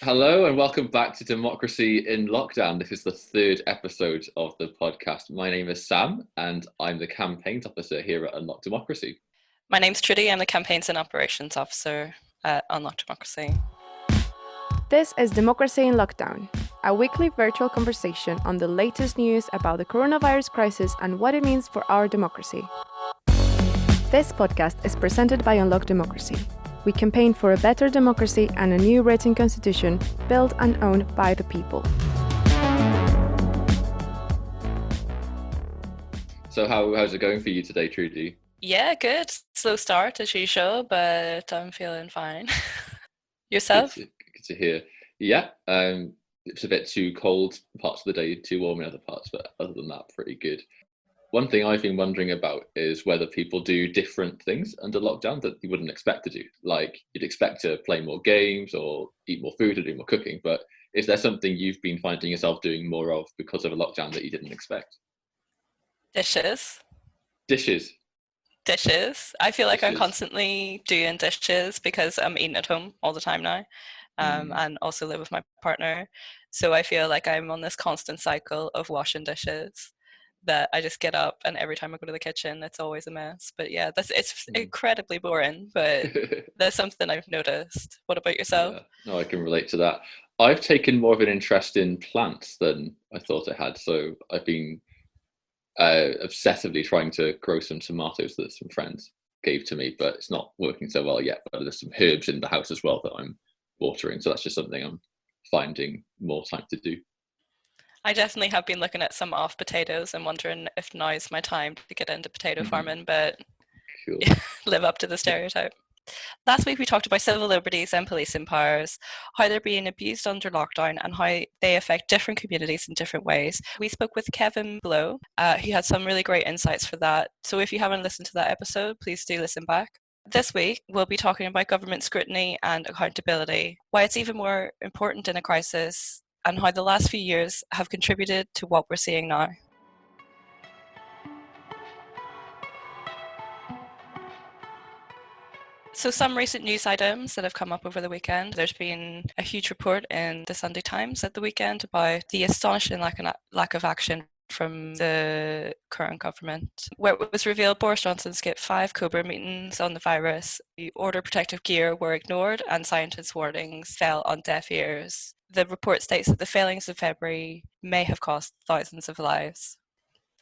Hello and welcome back to Democracy in Lockdown. This is the third episode of the podcast. My name is Sam and I'm the campaigns officer here at Unlock Democracy. My name's Trudy. I'm the Campaigns and Operations Officer at Unlock Democracy. This is Democracy in Lockdown, a weekly virtual conversation on the latest news about the coronavirus crisis and what it means for our democracy. This podcast is presented by Unlock Democracy. We campaign for a better democracy and a new written constitution built and owned by the people. So how's it going for you today, Trudy? Yeah, good. Slow start as usual, but I'm feeling fine. Yourself? Good to hear. Yeah, it's a bit too cold parts of the day, too warm in other parts, but other than that, pretty good. One thing I've been wondering about is whether people do different things under lockdown that you wouldn't expect to do. Like you'd expect to play more games or eat more food or do more cooking, but is there something you've been finding yourself doing more of because of a lockdown that you didn't expect? Dishes. Dishes. I feel like I'm Dishes. constantly doing dishes because I'm eating at home all the time now, and also live with my partner. So I feel like I'm on this constant cycle of washing dishes that I just get up and every time I go to the kitchen, it's always a mess. But yeah, it's incredibly boring, but that's something I've noticed. What about yourself? Yeah, no, I can relate to that. I've taken more of an interest in plants than I thought I had. So I've been obsessively trying to grow some tomatoes that some friends gave to me, but it's not working so well yet. But there's some herbs in the house as well that I'm watering. So that's just something I'm finding more time to do. I definitely have been looking at some off potatoes and wondering if now is my time to get into potato farming, but Cool. live up to the stereotype. Last week we talked about civil liberties and policing powers, how they're being abused under lockdown and how they affect different communities in different ways. We spoke with Kevin Blow, who had some really great insights for that. So if you haven't listened to that episode, please do listen back. This week, we'll be talking about government scrutiny and accountability, why it's even more important in a crisis, and how the last few years have contributed to what we're seeing now. So some recent news items that have come up over the weekend. There's been a huge report in the Sunday Times at the weekend about the astonishing lack of action from the current government, where it was revealed Boris Johnson skipped 5 COBRA meetings on the virus. The order protective gear were ignored and scientists' warnings fell on deaf ears. The report states that the failings of February may have cost thousands of lives.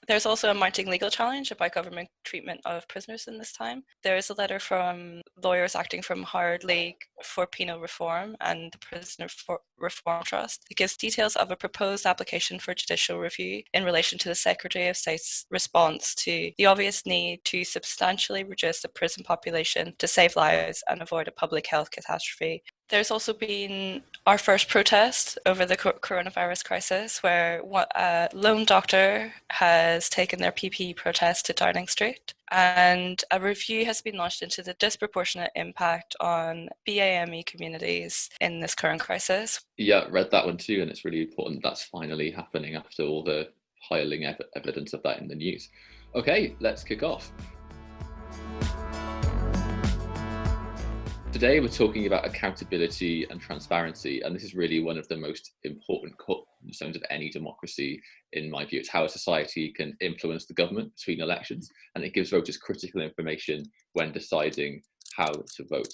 There's also a mounting legal challenge about government treatment of prisoners in this time. There is a letter from lawyers acting from Howard League for Penal Reform and the Prisoner Reform Trust. It gives details of a proposed application for judicial review in relation to the Secretary of State's response to the obvious need to substantially reduce the prison population to save lives and avoid a public health catastrophe. There's also been our first protest over the coronavirus crisis, where a lone doctor has taken their PPE protest to Downing Street, and a review has been launched into the disproportionate impact on BAME communities in this current crisis. Yeah, read that one too, and it's really important that's finally happening after all the piling evidence of that in the news. Okay, let's kick off. Today we're talking about accountability and transparency, and this is really one of the most important cornerstones of any democracy, in my view. It's how a society can influence the government between elections, and it gives voters critical information when deciding how to vote.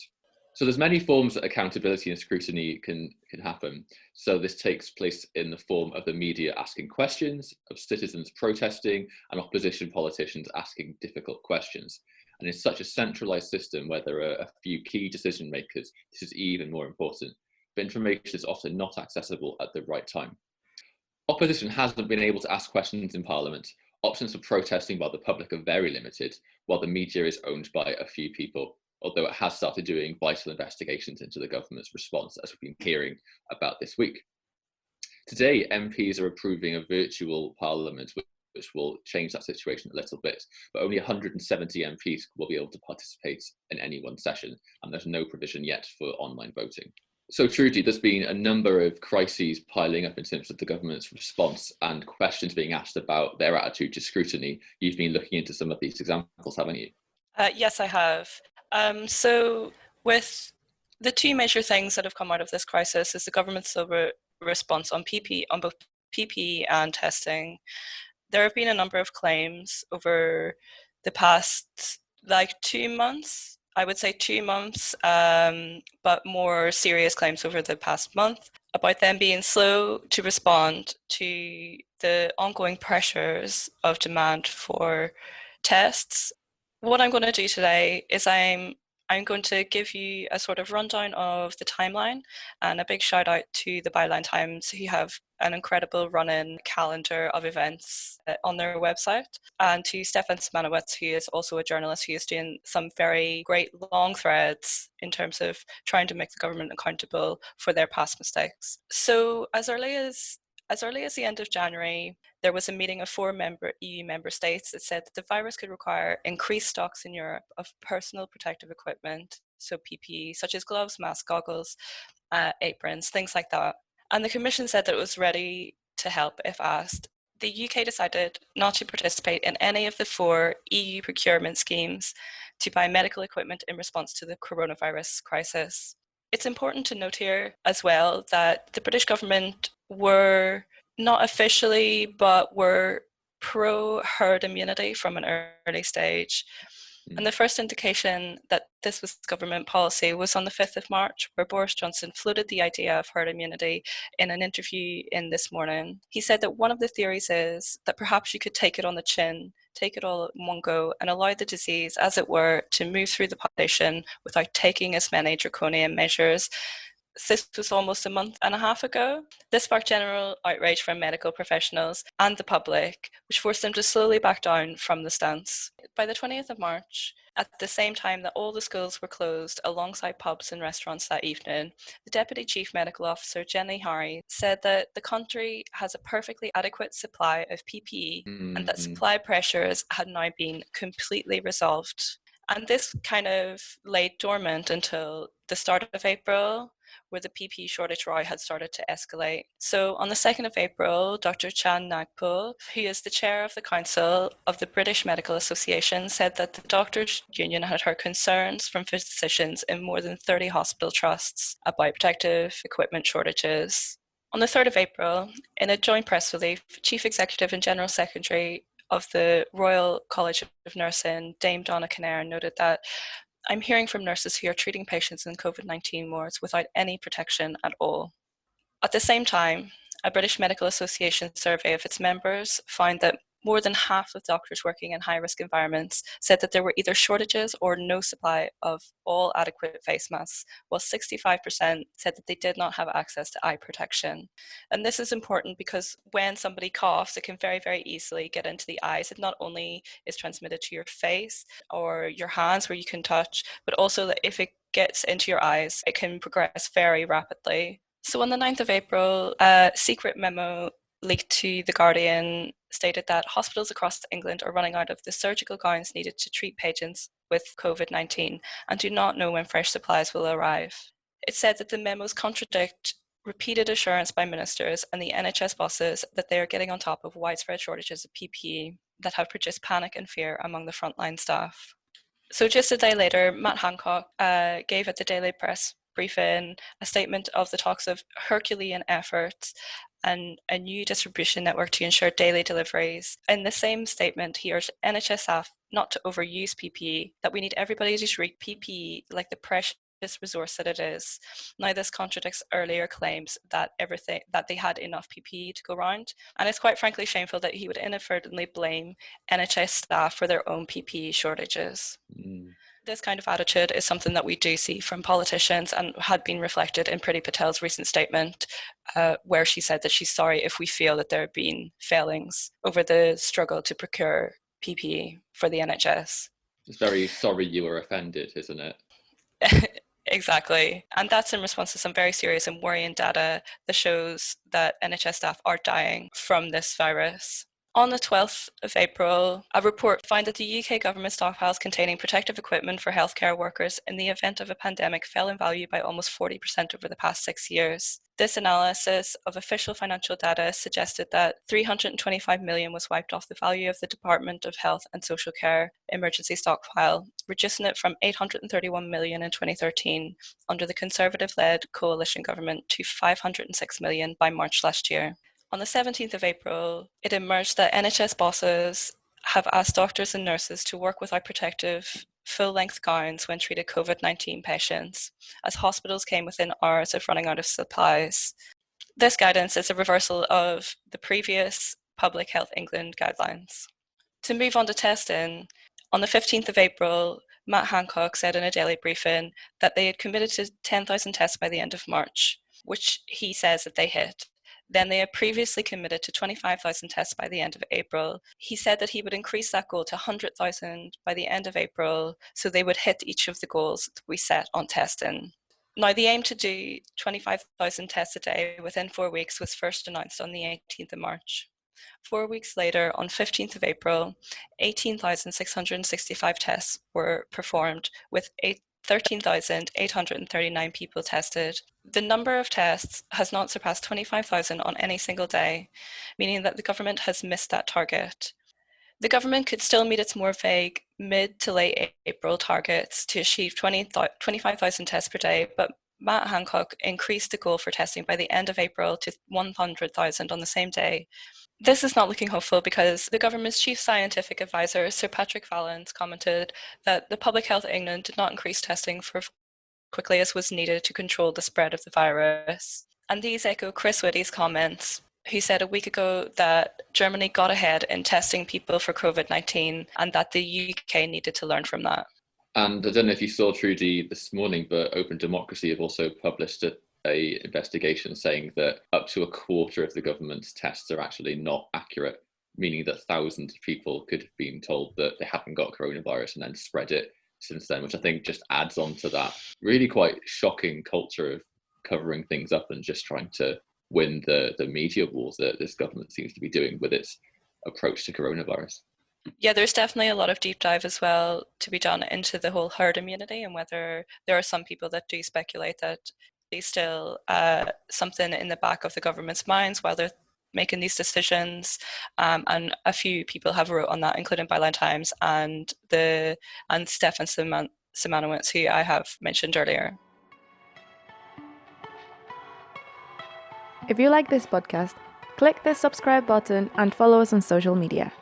So there's many forms that accountability and scrutiny can happen. So this takes place in the form of the media asking questions, of citizens protesting, and opposition politicians asking difficult questions. And in such a centralized system where there are a few key decision makers, this is even more important. But information is often not accessible at the right time. Opposition hasn't been able to ask questions in Parliament. Options for protesting by the public are very limited, while the media is owned by a few people, although it has started doing vital investigations into the government's response, as we've been hearing about this week. Today, MPs are approving a virtual Parliament, which will change that situation a little bit, but only 170 MPs will be able to participate in any one session, and there's no provision yet for online voting. So Trudy, there's been a number of crises piling up in terms of the government's response and questions being asked about their attitude to scrutiny. You've been looking into some of these examples, haven't you? Yes, I have. So with The two major things that have come out of this crisis is the government's response on PPE, on both PPE and testing. There have been a number of claims over the past 2 months. I would say 2 months, but more serious claims over the past month about them being slow to respond to the ongoing pressures of demand for tests. What I'm going to do today is I'm going to give you a sort of rundown of the timeline, and a big shout out to the Byline Times, who have an incredible run-in calendar of events on their website, and to Stefan Smanowitz, who is also a journalist who is doing some very great long threads in terms of trying to make the government accountable for their past mistakes. So as early as the end of January, there was a meeting of 4 EU member states that said that the virus could require increased stocks in Europe of personal protective equipment, so PPE, such as gloves, masks, goggles, aprons, things like that. And the Commission said that it was ready to help if asked. The UK decided not to participate in any of the 4 EU procurement schemes to buy medical equipment in response to the coronavirus crisis. It's important to note here as well that the British government were not officially, but were pro-herd immunity from an early stage. And the first indication that this was government policy was on the 5th of March, where Boris Johnson floated the idea of herd immunity in an interview in This Morning. He said that one of the theories is that perhaps you could take it on the chin, take it all in one go, and allow the disease, as it were, to move through the population without taking as many draconian measures. This was almost a month and a half ago. This sparked general outrage from medical professionals and the public, which forced them to slowly back down from the stance. By the 20th of March, at the same time that all the schools were closed alongside pubs and restaurants that evening, the Deputy Chief Medical Officer, Jenny Harry, said that the country has a perfectly adequate supply of PPE and that supply pressures had now been completely resolved. And this kind of lay dormant until the start of April, where the PPE shortage row had started to escalate. So on the 2nd of April, Dr. Chan Nagpal, who is the chair of the Council of the British Medical Association, said that the doctors' union had heard concerns from physicians in more than 30 hospital trusts about protective equipment shortages. On the 3rd of April, in a joint press release, Chief Executive and General Secretary of the Royal College of Nursing, Dame Donna Kinnairn, noted that I'm hearing from nurses who are treating patients in COVID-19 wards without any protection at all. At the same time, a British Medical Association survey of its members found that more than half of doctors working in high-risk environments said that there were either shortages or no supply of all adequate face masks, while 65% said that they did not have access to eye protection. And this is important because when somebody coughs, it can very, very easily get into the eyes. It not only is transmitted to your face or your hands where you can touch, but also that if it gets into your eyes, it can progress very rapidly. So on the 9th of April, a secret memo leaked to The Guardian stated that hospitals across England are running out of the surgical gowns needed to treat patients with COVID-19 and do not know when fresh supplies will arrive. It said that the memos contradict repeated assurance by ministers and the NHS bosses that they are getting on top of widespread shortages of PPE that have produced panic and fear among the frontline staff. So just a day later, Matt Hancock gave at the Daily Press briefing a statement of the talks of Herculean efforts and a new distribution network to ensure daily deliveries. In the same statement, he urged NHS staff not to overuse PPE, that we need everybody to treat PPE like the precious resource that it is. Now, this contradicts earlier claims that they had enough PPE to go around, and it's quite frankly shameful that he would inadvertently blame NHS staff for their own PPE shortages. This kind of attitude is something that we do see from politicians and had been reflected in Priti Patel's recent statement, where she said that she's sorry if we feel that there have been failings over the struggle to procure PPE for the NHS. It's very sorry you were offended, isn't it? Exactly. And that's in response to some very serious and worrying data that shows that NHS staff are dying from this virus. On the 12th of April, a report found that the UK government stockpiles containing protective equipment for healthcare workers in the event of a pandemic fell in value by almost 40% over the past 6 years. This analysis of official financial data suggested that 325 million was wiped off the value of the Department of Health and Social Care emergency stockpile, reducing it from 831 million in 2013 under the Conservative-led coalition government to 506 million by March last year. On the 17th of April, it emerged that NHS bosses have asked doctors and nurses to work without protective full-length gowns when treated COVID-19 patients, as hospitals came within hours of running out of supplies. This guidance is a reversal of the previous Public Health England guidelines. To move on to testing, on the 15th of April, Matt Hancock said in a daily briefing that they had committed to 10,000 tests by the end of March, which he says that they hit. Then they had previously committed to 25,000 tests by the end of April. He said that he would increase that goal to 100,000 by the end of April, so they would hit each of the goals that we set on testing. Now, the aim to do 25,000 tests a day within 4 weeks was first announced on the 18th of March. 4 weeks later, on 15th of April, 18,665 tests were performed with 13,839 people tested. The number of tests has not surpassed 25,000 on any single day, meaning that the government has missed that target. The government could still meet its more vague mid to late April targets to achieve 25,000 tests per day, but Matt Hancock increased the goal for testing by the end of April to 100,000 on the same day. This is not looking hopeful because the government's chief scientific advisor, Sir Patrick Vallance, commented that the Public Health England did not increase testing for quickly as was needed to control the spread of the virus. And these echo Chris Whitty's comments, who said a week ago that Germany got ahead in testing people for COVID-19 and that the UK needed to learn from that. And I don't know if you saw, Trudy, this morning, but Open Democracy have also published a investigation saying that up to a quarter of the government's tests are actually not accurate, meaning that thousands of people could have been told that they haven't got coronavirus and then spread it since then, which I think just adds on to that really quite shocking culture of covering things up and just trying to win the media wars that this government seems to be doing with its approach to coronavirus. Yeah, there's definitely a lot of deep dive as well to be done into the whole herd immunity and whether there are some people that do speculate that there's still something in the back of the government's minds while they're making these decisions. And a few people have wrote on that, including Byline Times and Stefan Simanowicz, who I have mentioned earlier. If you like this podcast, click the subscribe button and follow us on social media.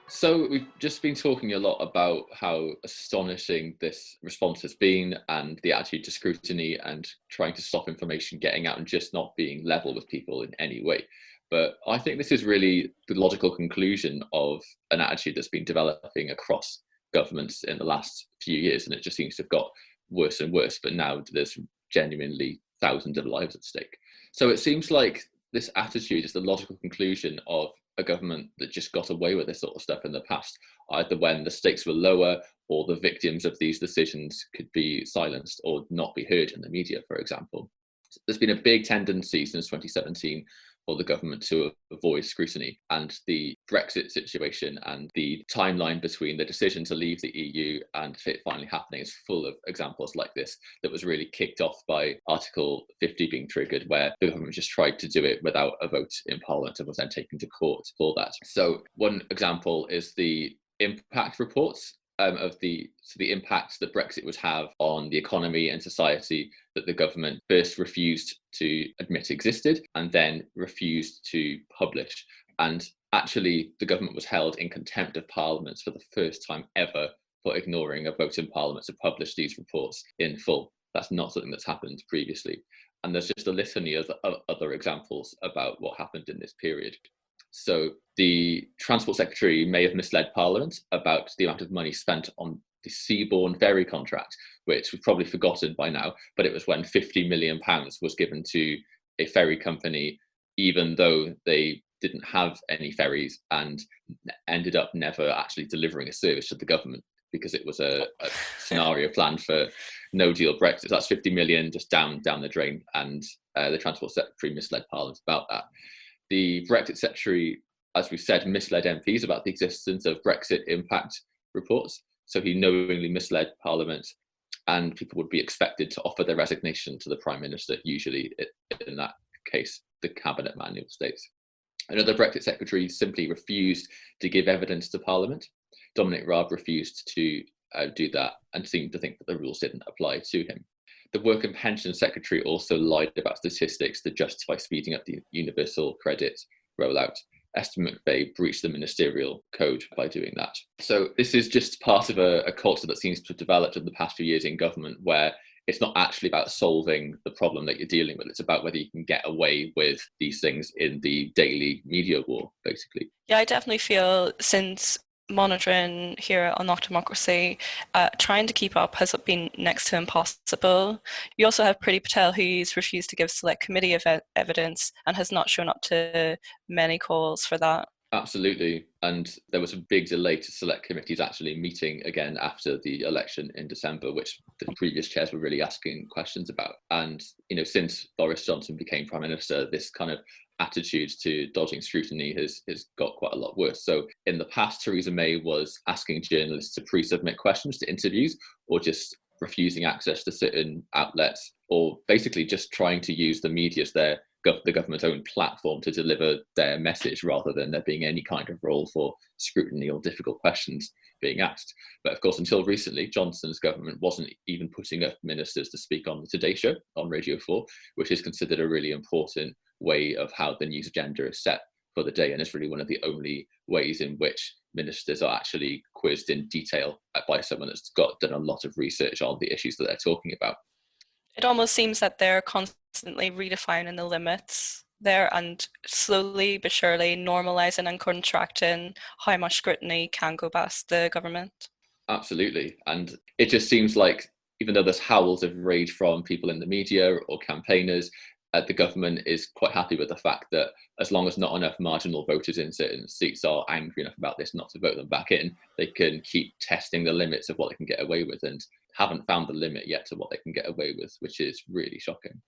So we've just been talking a lot about how astonishing this response has been and the attitude to scrutiny and trying to stop information getting out and just not being level with people in any way. But I think this is really the logical conclusion of an attitude that's been developing across governments in the last few years, and it just seems to have got worse and worse. But now there's genuinely thousands of lives at stake. So it seems like this attitude is the logical conclusion of a government that just got away with this sort of stuff in the past, either when the stakes were lower or the victims of these decisions could be silenced or not be heard in the media, for example. There's been a big tendency since 2017 for the government to avoid scrutiny, and the Brexit situation and the timeline between the decision to leave the EU and it finally happening is full of examples like this that was really kicked off by Article 50 being triggered, where the government just tried to do it without a vote in Parliament and was then taken to court for that. So one example is the impact reports of the impact that Brexit would have on the economy and society that the government first refused to admit existed and then refused to publish. And actually, the government was held in contempt of Parliament for the first time ever for ignoring a vote in Parliament to publish these reports in full. That's not something that's happened previously. And there's just a litany of other examples about what happened in this period. So the Transport Secretary may have misled Parliament about the amount of money spent on the Seabourn ferry contract, which we've probably forgotten by now, but it was when £50 million was given to a ferry company, even though they didn't have any ferries and ended up never actually delivering a service to the government because it was a scenario planned for no deal Brexit. So that's 50 million just down the drain, and the Transport Secretary misled Parliament about that. The Brexit Secretary, as we said, misled MPs about the existence of Brexit impact reports. So he knowingly misled Parliament, and people would be expected to offer their resignation to the Prime Minister, usually in that case, the Cabinet manual states. Another Brexit Secretary simply refused to give evidence to Parliament. Dominic Raab refused to do that and seemed to think that the rules didn't apply to him. The Work and Pension Secretary also lied about statistics to justify speeding up the universal credit rollout. Esther McVey breached the ministerial code by doing that. So this is just part of a culture that seems to have developed in the past few years in government, where it's not actually about solving the problem that you're dealing with. It's about whether you can get away with these things in the daily media war, basically. Yeah, I definitely feel since monitoring here on Knock Democracy, trying to keep up has been next to impossible. You also have Priti Patel, who's refused to give select committee evidence and has not shown up to many calls for that. Absolutely. And there was a big delay to select committees actually meeting again after the election in December, which the previous chairs were really asking questions about. And, since Boris Johnson became Prime Minister, this kind of attitude to dodging scrutiny has got quite a lot worse. So in the past, Theresa May was asking journalists to pre-submit questions to interviews, or just refusing access to certain outlets, or basically just trying to use the media as the government's own platform to deliver their message, rather than there being any kind of role for scrutiny or difficult questions being asked. But of course, until recently, Johnson's government wasn't even putting up ministers to speak on the Today Show on Radio 4, which is considered a really important way of how the news agenda is set for the day. And it's really one of the only ways in which ministers are actually quizzed in detail by someone that's done a lot of research on the issues that they're talking about. It almost seems that they're constantly redefining the limits there and slowly but surely normalising and contracting how much scrutiny can go past the government. Absolutely. And it just seems like, even though there's howls of rage from people in the media or campaigners, the government is quite happy with the fact that as long as not enough marginal voters in certain seats are angry enough about this not to vote them back in, they can keep testing the limits of what they can get away with, and haven't found the limit yet to what they can get away with, which is really shocking.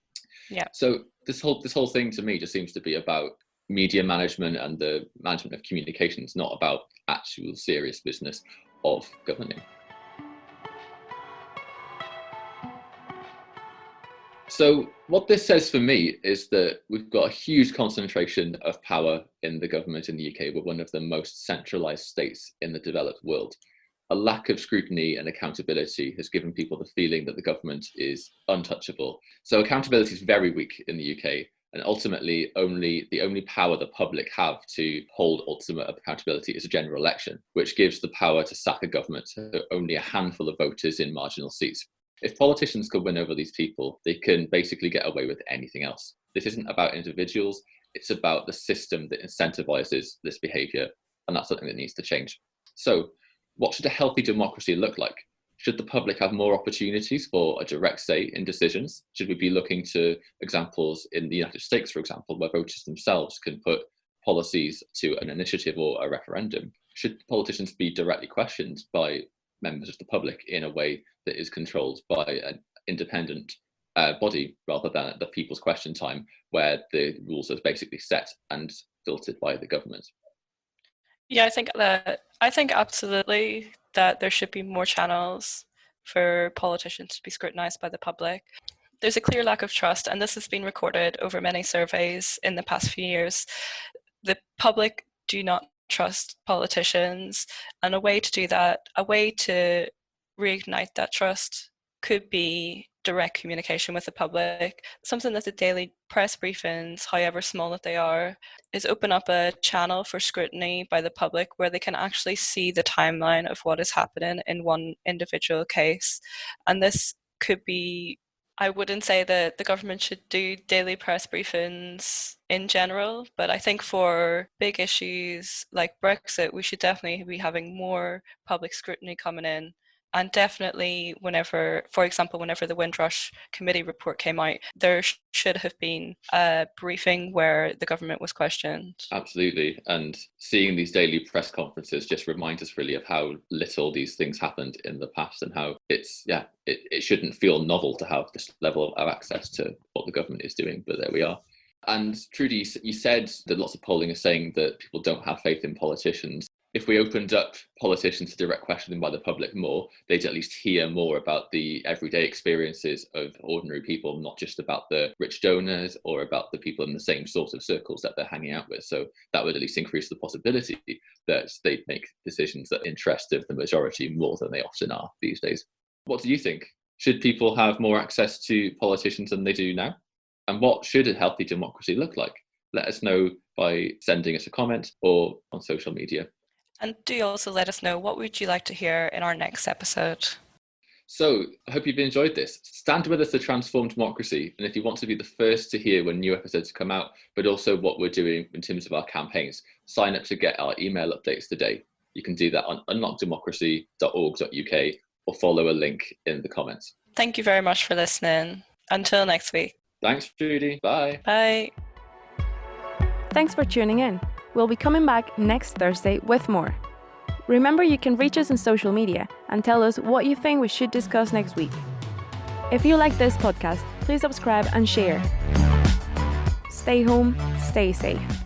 Yeah. So this whole thing to me just seems to be about media management and the management of communications, not about actual serious business of governing. So what this says for me is that we've got a huge concentration of power in the government in the UK. We're one of the most centralised states in the developed world. A lack of scrutiny and accountability has given people the feeling that the government is untouchable. So accountability is very weak in the UK, and ultimately the only power the public have to hold ultimate accountability is a general election, which gives the power to sack a government to only a handful of voters in marginal seats. If politicians could win over these people, they can basically get away with anything else. This isn't about individuals, it's about the system that incentivizes this behavior, and that's something that needs to change. So what should a healthy democracy look like? Should the public have more opportunities for a direct say in decisions? Should we be looking to examples in the United States, for example, where voters themselves can put policies to an initiative or a referendum? Should politicians be directly questioned by members of the public in a way that is controlled by an independent body, rather than at the People's Question Time, where the rules are basically set and filtered by the government? Yeah, I think absolutely that there should be more channels for politicians to be scrutinised by the public. There's a clear lack of trust, and this has been recorded over many surveys in the past few years. The public do not trust politicians, and a way to do that, a way to reignite that trust, could be direct communication with the public. Something that the daily press briefings, however small that they are, is open up a channel for scrutiny by the public where they can actually see the timeline of what is happening in one individual case. And this could be, I wouldn't say that the government should do daily press briefings in general, but I think for big issues like Brexit, we should definitely be having more public scrutiny coming in. And definitely for example, whenever the Windrush Committee report came out, there should have been a briefing where the government was questioned. Absolutely. And seeing these daily press conferences just reminds us really of how little these things happened in the past, and how it shouldn't feel novel to have this level of access to what the government is doing, but there we are. And Trudy, you said that lots of polling is saying that people don't have faith in politicians. If we opened up politicians to direct questioning by the public more, they'd at least hear more about the everyday experiences of ordinary people, not just about the rich donors or about the people in the same sort of circles that they're hanging out with. So that would at least increase the possibility that they'd make decisions that interest of the majority more than they often are these days. What do you think? Should people have more access to politicians than they do now? And what should a healthy democracy look like? Let us know by sending us a comment or on social media. And do also let us know, what would you like to hear in our next episode? So I hope you've enjoyed this. Stand with us to transform democracy. And if you want to be the first to hear when new episodes come out, but also what we're doing in terms of our campaigns, sign up to get our email updates today. You can do that on unlockdemocracy.org.uk or follow a link in the comments. Thank you very much for listening. Until next week. Thanks, Judy. Bye. Bye. Thanks for tuning in. We'll be coming back next Thursday with more. Remember, you can reach us on social media and tell us what you think we should discuss next week. If you like this podcast, please subscribe and share. Stay home, stay safe.